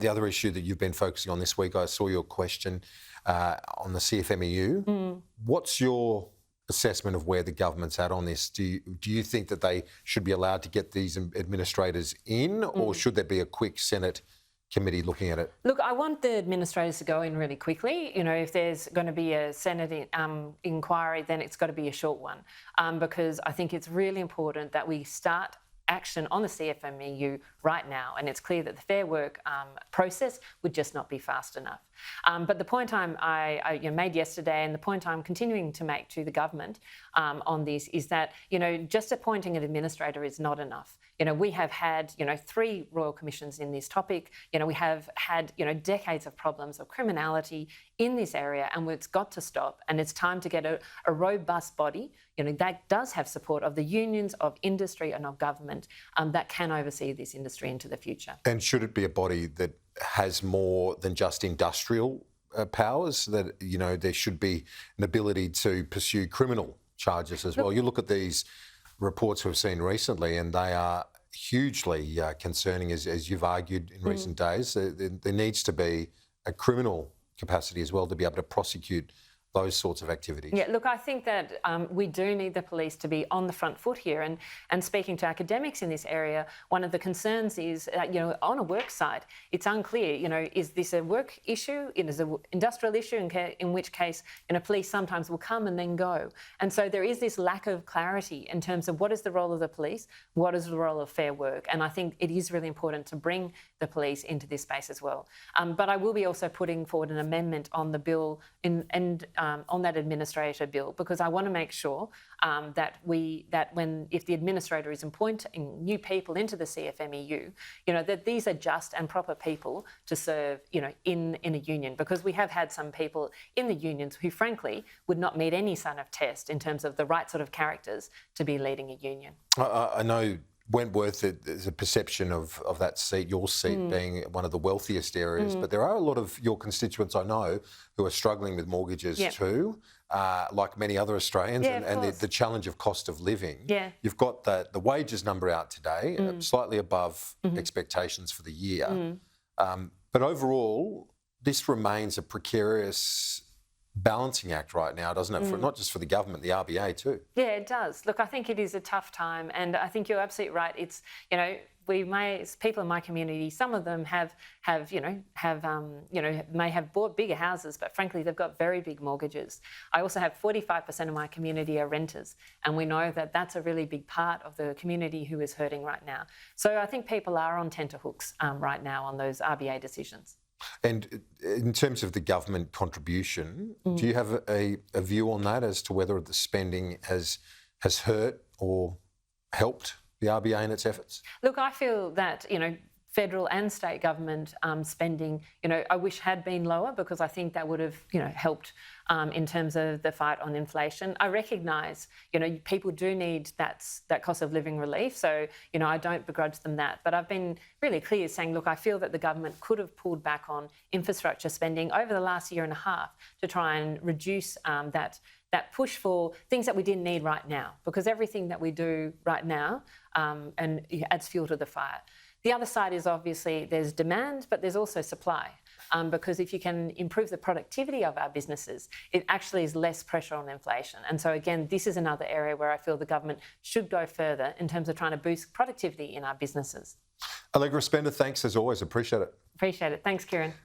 The other issue that you've been focusing on this week, I saw your question on the CFMEU. What's your assessment of where the government's at on this? Do you think that they should be allowed to get these administrators in, or should there be a quick Senate committee looking at it? Look, I want the administrators to go in really quickly. You know, if there's going to be a Senate inquiry, then it's got to be a short one, because I think it's really important that we start action on the CFMEU right now, and it's clear that the Fair Work process would just not be fast enough. But the point I made yesterday, and the point I'm continuing to make to the government on this, is that just appointing an administrator is not enough. We have had 3 royal commissions in this topic. We have had decades of problems of criminality in this area, and it's got to stop. And it's time to get a robust body that does have support of the unions, of industry, and of government that can oversee this industry into the future. And should it be a body that has more than just industrial powers? That there should be an ability to pursue criminal charges as well. You look at these reports we've seen recently, and they are hugely concerning, as you've argued in recent days. There needs to be a criminal capacity as well to be able to prosecute those sorts of activities. Yeah, look, I think that we do need the police to be on the front foot here. And speaking to academics in this area, one of the concerns is that, on a work site, it's unclear, is this a work issue? Is it an industrial issue, in which case, police sometimes will come and then go. And so there is this lack of clarity in terms of what is the role of the police, what is the role of Fair Work. And I think it is really important to bring the police into this space as well. But I will be also putting forward an amendment on the bill on that administrator bill, because I want to make sure that if the administrator is appointing new people into the CFMEU, that these are just and proper people to serve, in a union, because we have had some people in the unions who, frankly, would not meet any sort of test in terms of the right sort of characters to be leading a union. I know Wentworth, there's a perception of that seat, your seat, being one of the wealthiest areas, but there are a lot of your constituents I know who are struggling with mortgages too, like many other Australians, and the challenge of cost of living. You've got the wages number out today, slightly above expectations for the year. But overall, this remains a precarious balancing act right now, doesn't it? For not just for the government, the RBA too. Yeah, it does. Look, I think it is a tough time, and I think you're absolutely right. It's people in my community, some of them may have bought bigger houses, but frankly, they've got very big mortgages. I also have 45% of my community are renters, and we know that that's a really big part of the community who is hurting right now. So I think people are on tenterhooks right now on those RBA decisions. And in terms of the government contribution, do you have a view on that as to whether the spending has hurt or helped the RBA in its efforts? Look, I feel that, federal and state government spending, I wish had been lower, because I think that would have, helped in terms of the fight on inflation. I recognise, people do need that cost of living relief, so, I don't begrudge them that. But I've been really clear saying, look, I feel that the government could have pulled back on infrastructure spending over the last year and a half to try and reduce that push for things that we didn't need right now, because everything that we do right now adds fuel to the fire. The other side is obviously there's demand, but there's also supply, because if you can improve the productivity of our businesses, it actually is less pressure on inflation. And so again, this is another area where I feel the government should go further in terms of trying to boost productivity in our businesses. Allegra Spender, thanks as always. Appreciate it. Appreciate it. Thanks, Kieran.